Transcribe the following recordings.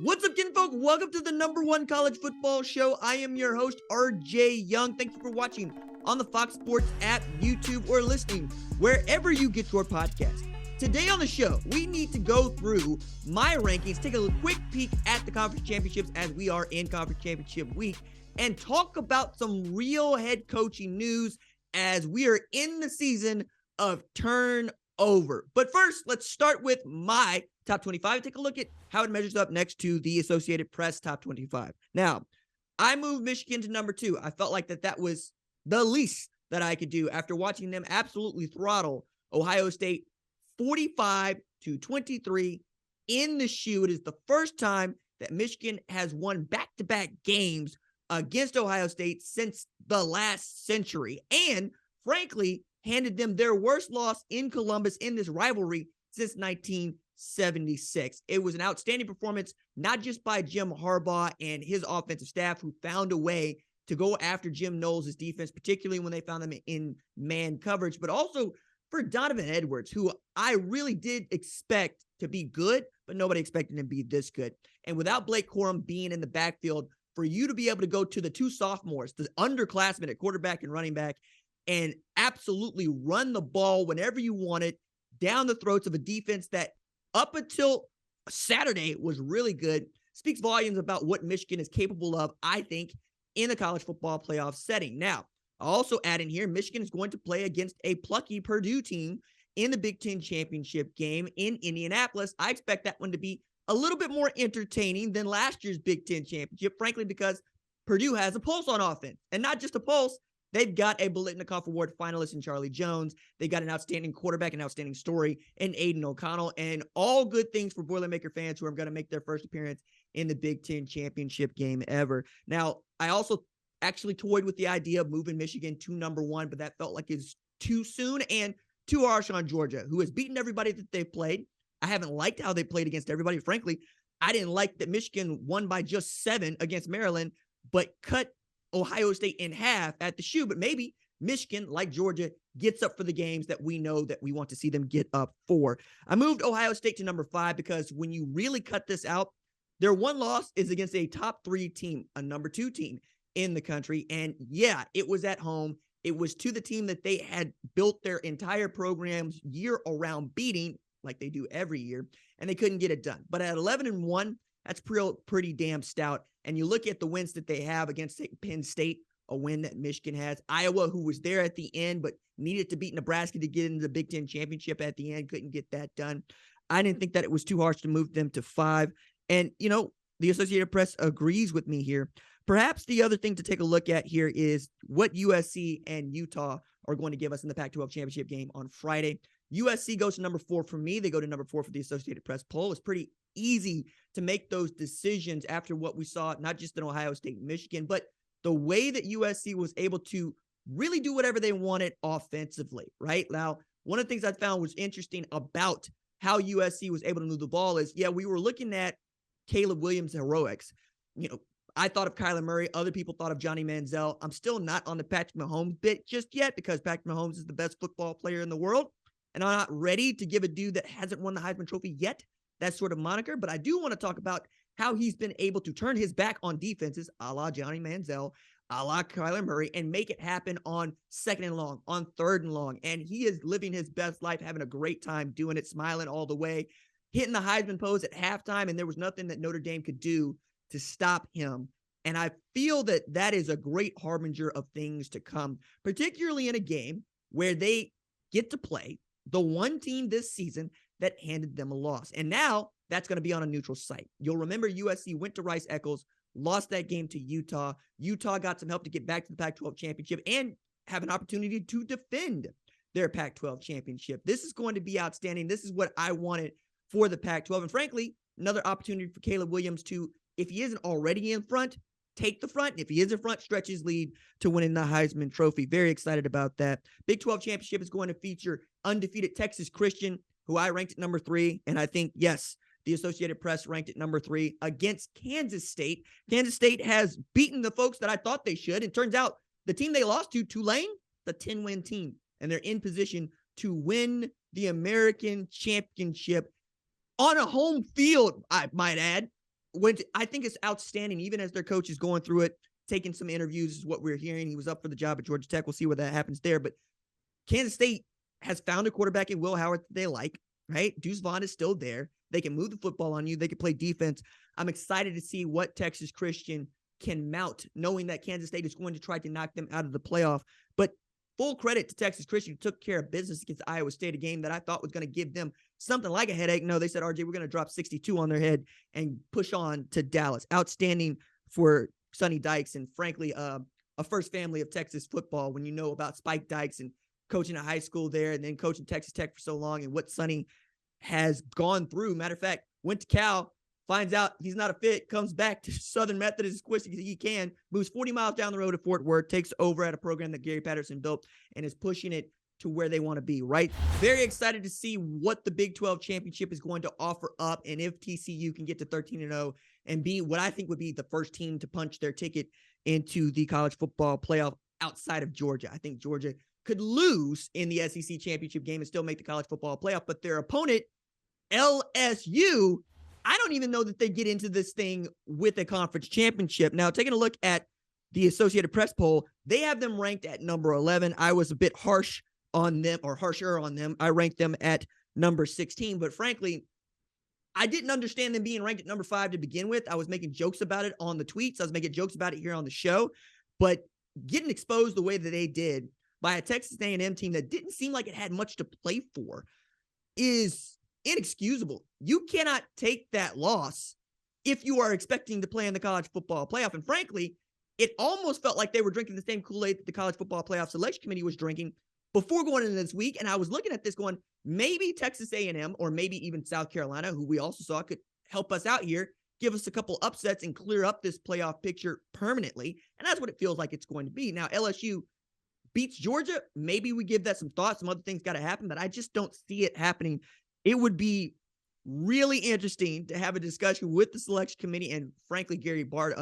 What's up, kinfolk? Welcome to the #1 college football show. I am your host, RJ Young. Thank you for watching on the Fox Sports app, YouTube, or listening wherever you get your podcast. Today on the show, we need to go through my rankings, take a quick peek at the conference championships as we are in conference championship week, and talk about some real head coaching news as we are in the season of turnover. But first, let's start with my top 25. Take a look at how it measures up next to the Associated Press top 25. Now, I moved Michigan to number 2. I felt like that was the least that I could do after watching them absolutely throttle Ohio State 45-23 in the shoe. It is the first time that Michigan has won back-to-back games against Ohio State since the last century, and frankly, handed them their worst loss in Columbus in this rivalry since 1976. It was an outstanding performance, not just by Jim Harbaugh and his offensive staff, who found a way to go after Jim Knowles' defense, particularly when they found them in man coverage, but also for Donovan Edwards, who I really did expect to be good, but nobody expected him to be this good. And without Blake Corum being in the backfield, for you to be able to go to the two sophomores, the underclassmen at quarterback and running back, and absolutely run the ball whenever you want it down the throats of a defense that up until Saturday was really good, speaks volumes about what Michigan is capable of, I think, in the college football playoff setting. Now, I'll also add in here, Michigan is going to play against a plucky Purdue team in the Big Ten championship game in Indianapolis. I expect that one to be a little bit more entertaining than last year's Big Ten championship, frankly, because Purdue has a pulse on offense, and not just a pulse. They've got a Biletnikoff Award finalist in Charlie Jones. They got an outstanding quarterback, an outstanding story in Aiden O'Connell, and all good things for Boilermaker fans who are going to make their first appearance in the Big Ten championship game ever. Now, I also actually toyed with the idea of moving Michigan to number 1, but that felt like it's too soon and too harsh on Georgia, who has beaten everybody that they've played. I haven't liked how they played against everybody. Frankly, I didn't like that Michigan won by just 7 against Maryland, but cut Ohio State in half at the shoe. But maybe Michigan, like Georgia, gets up for the games that we know that we want to see them get up for. I moved Ohio State to number 5 because when you really cut this out, their one loss is against a top 3 team, a number 2 team in the country. And yeah, it was at home. It was to the team that they had built their entire programs year around beating, like they do every year, and they couldn't get it done. But at 11-1, that's pretty damn stout. And you look at the wins that they have against Penn State, a win that Michigan has. Iowa, who was there at the end, but needed to beat Nebraska to get into the Big Ten championship at the end, couldn't get that done. I didn't think that it was too harsh to move them to 5. And, you know, the Associated Press agrees with me here. Perhaps the other thing to take a look at here is what USC and Utah are going to give us in the Pac-12 championship game on Friday. USC goes to number 4 for me. They go to number 4 for the Associated Press poll. It's pretty easy to make those decisions after what we saw, not just in Ohio State and Michigan, but the way that USC was able to really do whatever they wanted offensively, right? Now, one of the things I found was interesting about how USC was able to move the ball is, yeah, we were looking at Caleb Williams' heroics. You know, I thought of Kyler Murray. Other people thought of Johnny Manziel. I'm still not on the Patrick Mahomes bit just yet because Patrick Mahomes is the best football player in the world. And I'm not ready to give a dude that hasn't won the Heisman Trophy yet that sort of moniker. But I do want to talk about how he's been able to turn his back on defenses, a la Johnny Manziel, a la Kyler Murray, and make it happen on 2nd and long, on 3rd and long. And he is living his best life, having a great time doing it, smiling all the way, hitting the Heisman pose at halftime, and there was nothing that Notre Dame could do to stop him. And I feel that that is a great harbinger of things to come, particularly in a game where they get to play the one team this season that handed them a loss. And now that's going to be on a neutral site. You'll remember USC went to Rice-Eccles, lost that game to Utah. Utah got some help to get back to the Pac-12 championship and have an opportunity to defend their Pac-12 championship. This is going to be outstanding. This is what I wanted for the Pac-12. And frankly, another opportunity for Caleb Williams to, if he isn't already in front, take the front. And if he is in front, stretch his lead to winning the Heisman Trophy. Very excited about that. Big 12 championship is going to feature undefeated Texas Christian, who I ranked at number 3. And I think, yes, the Associated Press ranked at number 3 against Kansas State. Kansas State has beaten the folks that I thought they should. And turns out the team they lost to, Tulane, the 10-win team. And they're in position to win the American Championship on a home field, I might add, I think it's outstanding, even as their coach is going through it, taking some interviews is what we're hearing. He was up for the job at Georgia Tech. We'll see what that happens there. But Kansas State has found a quarterback in Will Howard that they like, right? Deuce Vaughn is still there. They can move the football on you. They can play defense. I'm excited to see what Texas Christian can mount, knowing that Kansas State is going to try to knock them out of the playoff. But full credit to Texas Christian, who took care of business against Iowa State, a game that I thought was going to give them something like a headache. No, they said, RJ, we're going to drop 62 on their head and push on to Dallas. Outstanding for Sonny Dykes, and frankly, a first family of Texas football when you know about Spike Dykes and coaching at high school there and then coaching Texas Tech for so long and what Sonny has gone through. Matter of fact, went to Cal, finds out he's not a fit, comes back to Southern Methodist as quick as he can, moves 40 miles down the road to Fort Worth, takes over at a program that Gary Patterson built, and is pushing it to where they want to be, right? Very excited to see what the Big 12 championship is going to offer up, and if TCU can get to 13-0 and be what I think would be the first team to punch their ticket into the college football playoff outside of Georgia. I think Georgia could lose in the SEC championship game and still make the college football playoff, but their opponent, LSU, I don't even know that they get into this thing with a conference championship. Now, taking a look at the Associated Press poll, they have them ranked at number 11. I was a bit harsh on them, or harsher on them. I ranked them at number 16, but frankly, I didn't understand them being ranked at number 5 to begin with. I was making jokes about it on the tweets. I was making jokes about it here on the show, but getting exposed the way that they did by a Texas A&M team that didn't seem like it had much to play for is inexcusable. You cannot take that loss if you are expecting to play in the college football playoff. And frankly, it almost felt like they were drinking the same Kool-Aid that the college football playoff selection committee was drinking before going into this week. And I was looking at this going, maybe Texas A&M or maybe even South Carolina, who we also saw could help us out here, give us a couple upsets and clear up this playoff picture permanently. And that's what it feels like it's going to be. Now, LSU beats Georgia. Maybe we give that some thought. Some other things got to happen, but I just don't see it happening. It would be really interesting to have a discussion with the selection committee and frankly, Gary Barta,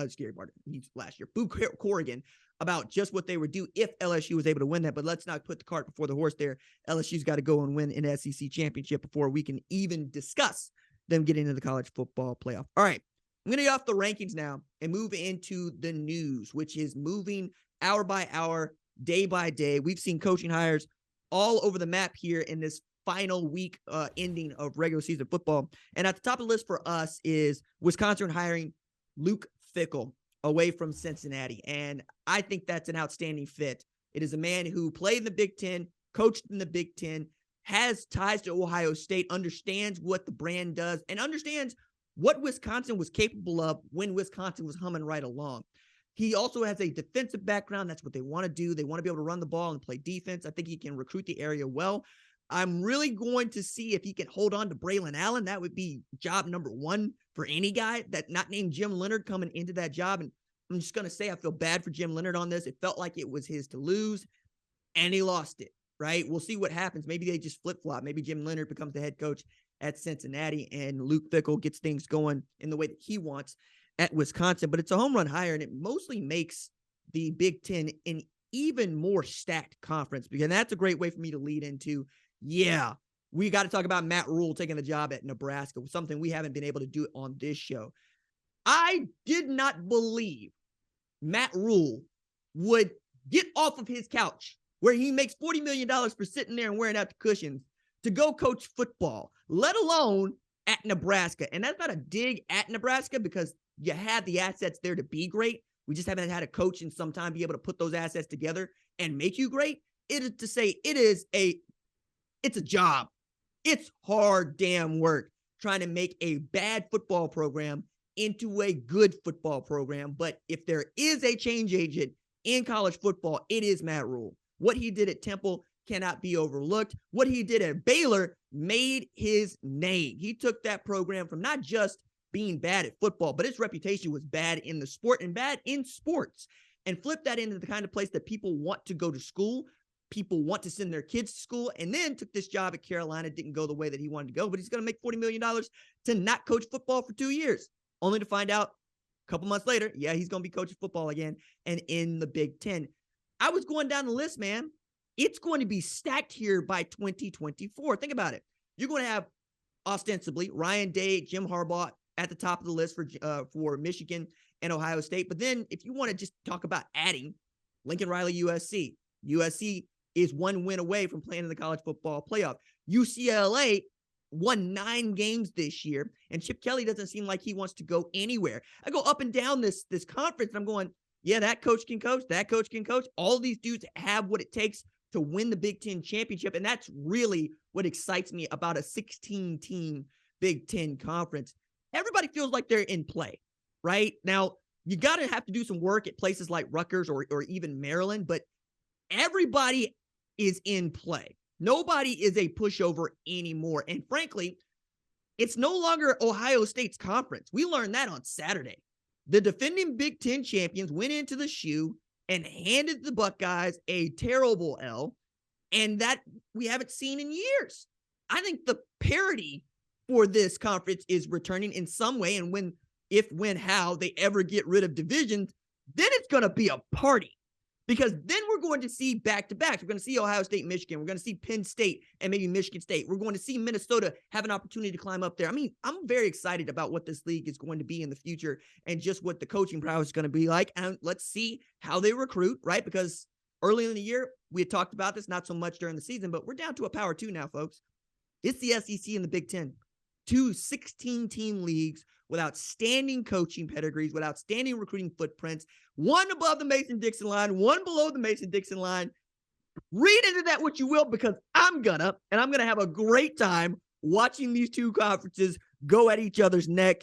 he's last year, Boo Corrigan, about just what they would do if LSU was able to win that. But let's not put the cart before the horse there. LSU's got to go and win an SEC championship before we can even discuss them getting into the college football playoff. All right, I'm going to get off the rankings now and move into the news, which is moving hour by hour, day by day. We've seen coaching hires all over the map here in this final week ending of regular season football. And at the top of the list for us is Wisconsin hiring Luke Fickell away from Cincinnati. And I think that's an outstanding fit. It is a man who played in the Big Ten, coached in the Big Ten, has ties to Ohio State, understands what the brand does, and understands what Wisconsin was capable of when Wisconsin was humming right along. He also has a defensive background. That's what they want to do. They want to be able to run the ball and play defense. I think he can recruit the area well. I'm really going to see if he can hold on to Braylon Allen. That would be job number 1 for any guy that not named Jim Leonhard coming into that job. And I'm just going to say I feel bad for Jim Leonhard on this. It felt like it was his to lose, and he lost it, right? We'll see what happens. Maybe they just flip-flop. Maybe Jim Leonhard becomes the head coach at Cincinnati, and Luke Fickell gets things going in the way that he wants at Wisconsin. But it's a home run hire, and it mostly makes the Big Ten an even more stacked conference, because that's a great way for me to lead into, yeah, we got to talk about Matt Rhule taking the job at Nebraska, something we haven't been able to do on this show. I did not believe Matt Rhule would get off of his couch where he makes $40 million for sitting there and wearing out the cushions to go coach football, let alone at Nebraska. And that's not a dig at Nebraska, because you have the assets there to be great. We just haven't had a coach in some time be able to put those assets together and make you great. It is to say it's a job. It's hard damn work trying to make a bad football program into a good football program. But if there is a change agent in college football, it is Matt Rhule. What he did at Temple cannot be overlooked. What he did at Baylor made his name. He took that program from not just being bad at football, but its reputation was bad in the sport and bad in sports, and flipped that into the kind of place that people want to go to school. People want to send their kids to school, and then took this job at Carolina. Didn't go the way that he wanted to go, but he's going to make $40 million to not coach football for 2 years, only to find out a couple months later, yeah, he's going to be coaching football again and in the Big Ten. I was going down the list, man. It's going to be stacked here by 2024. Think about it. You're going to have ostensibly Ryan Day, Jim Harbaugh, at the top of the list for Michigan and Ohio State. But then if you want to just talk about adding Lincoln Riley, USC is one win away from playing in the college football playoff. UCLA won 9 games this year, and Chip Kelly doesn't seem like he wants to go anywhere. I go up and down this conference, and I'm going, yeah, that coach can coach. That coach can coach. All these dudes have what it takes to win the Big Ten championship, and that's really what excites me about a 16-team Big Ten conference. Everybody feels like they're in play, right? Now, you got to have to do some work at places like Rutgers or even Maryland, but everybody is in play. Nobody is a pushover anymore. And frankly, it's no longer Ohio State's conference. We learned that on Saturday. The defending Big Ten champions went into the shoe and handed the Buckeyes a terrible L, and that we haven't seen in years. I think the parity for this conference is returning in some way, and when how they ever get rid of divisions, then it's going to be a party. Because then we're going to see back-to-backs. We're going to see Ohio State, Michigan. We're going to see Penn State and maybe Michigan State. We're going to see Minnesota have an opportunity to climb up there. I mean, I'm very excited about what this league is going to be in the future and just what the coaching prowess is going to be like. And let's see how they recruit, right? Because early in the year, we had talked about this, not so much during the season, but we're down to a Power 2 now, folks. It's the SEC and the Big Ten. 2 16-team leagues with outstanding coaching pedigrees, with outstanding recruiting footprints, one above the Mason-Dixon line, one below the Mason-Dixon line. Read into that what you will, because I'm gonna have a great time watching these 2 conferences go at each other's neck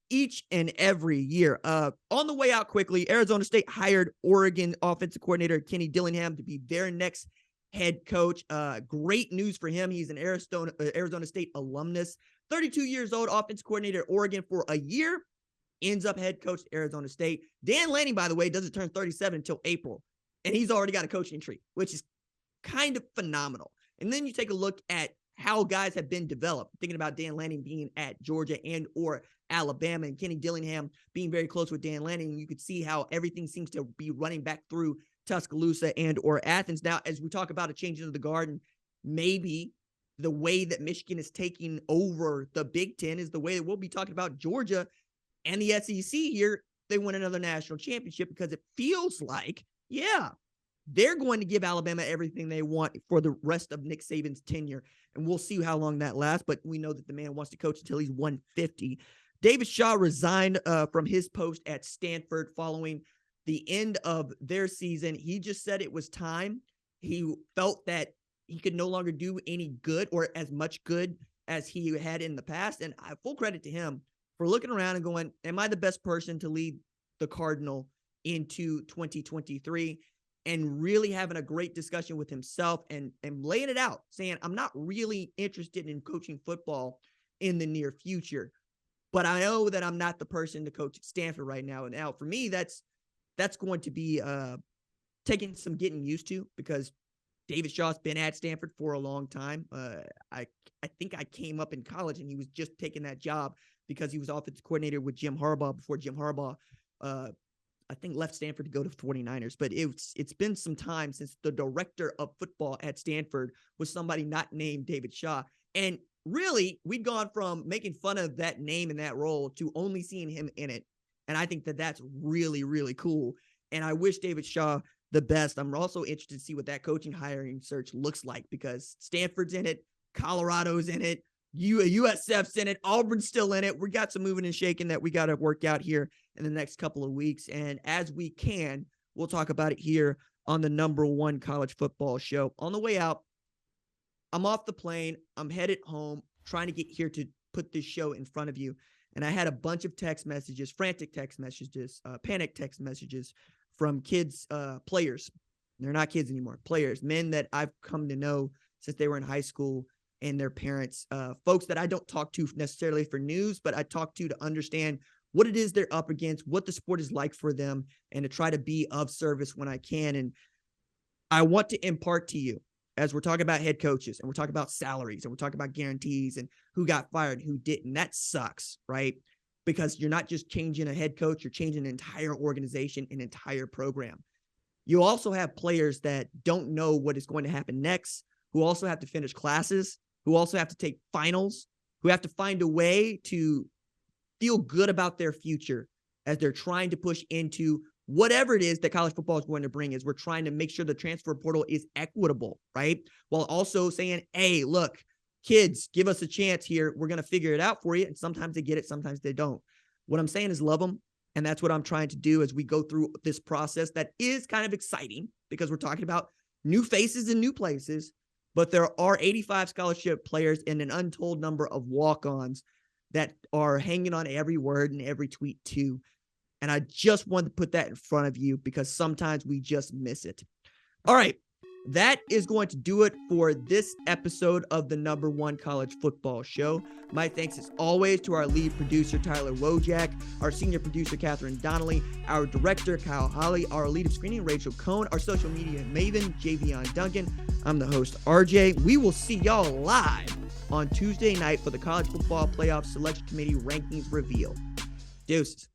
each and every year. On the way out quickly, Arizona State hired Oregon offensive coordinator Kenny Dillingham to be their next head coach. Great news for him. He's an Arizona State alumnus. 32 years old, offensive coordinator at Oregon for a year, ends up head coach at Arizona State. Dan Lanning, by the way, doesn't turn 37 until April, and he's already got a coaching tree, which is kind of phenomenal. And then you take a look at how guys have been developed, thinking about Dan Lanning being at Georgia and or Alabama, and Kenny Dillingham being very close with Dan Lanning. You could see how everything seems to be running back through Tuscaloosa and or Athens. Now, as we talk about a change into the garden, maybe the way that Michigan is taking over the Big Ten is the way that we'll be talking about Georgia and the SEC here. They win another national championship, because it feels like, yeah, they're going to give Alabama everything they want for the rest of Nick Saban's tenure. And we'll see how long that lasts, but we know that the man wants to coach until he's 150. David Shaw resigned from his post at Stanford following the end of their season. He just said it was time. He felt that he could no longer do any good or as much good as he had in the past. And I full credit to him for looking around and going, am I the best person to lead the Cardinal into 2023? And really having a great discussion with himself and laying it out, saying, I'm not really interested in coaching football in the near future, but I know that I'm not the person to coach at Stanford right now. And now for me, that's going to be taking some getting used to, because David Shaw's been at Stanford for a long time. I think I came up in college and he was just taking that job because he was offensive coordinator with Jim Harbaugh before Jim Harbaugh, I think, left Stanford to go to 49ers. But it's been some time since the director of football at Stanford was somebody not named David Shaw. And really, we'd gone from making fun of that name and that role to only seeing him in it. And I think that that's really, really cool. And I wish David Shaw the best. I'm also interested to see what that coaching hiring search looks like, because Stanford's in it, Colorado's in it, USF's in it, Auburn's still in it. We got some moving and shaking that we got to work out here in the next couple of weeks. And as we can, we'll talk about it here on the #1 college football show. On the way out, I'm off the plane. I'm headed home, trying to get here to put this show in front of you. And I had a bunch of text messages, frantic text messages, panic text messages from kids, players. They're not kids anymore, players, men that I've come to know since they were in high school, and their parents, folks that I don't talk to necessarily for news, but I talk to understand what it is they're up against, what the sport is like for them, and to try to be of service when I can. And I want to impart to you, as we're talking about head coaches and we're talking about salaries and we're talking about guarantees and who got fired, who didn't. That sucks, right? Because you're not just changing a head coach, you're changing an entire organization, an entire program. You also have players that don't know what is going to happen next, who also have to finish classes, who also have to take finals, who have to find a way to feel good about their future as they're trying to push into whatever it is that college football is going to bring. Is we're trying to make sure the transfer portal is equitable, right? While also saying, hey, look, kids, give us a chance here. We're going to figure it out for you. And sometimes they get it, sometimes they don't. What I'm saying is love them. And that's what I'm trying to do as we go through this process that is kind of exciting because we're talking about new faces in new places, but there are 85 scholarship players and an untold number of walk-ons that are hanging on every word and every tweet too. And I just wanted to put that in front of you because sometimes we just miss it. All right. That is going to do it for this episode of the #1 College Football Show. My thanks as always to our lead producer, Tyler Wojak, our senior producer, Catherine Donnelly, our director, Kyle Holly, our lead of screening, Rachel Cohn, our social media maven, Javion Duncan. I'm the host, RJ. We will see y'all live on Tuesday night for the College Football Playoff Selection Committee Rankings Reveal. Deuces.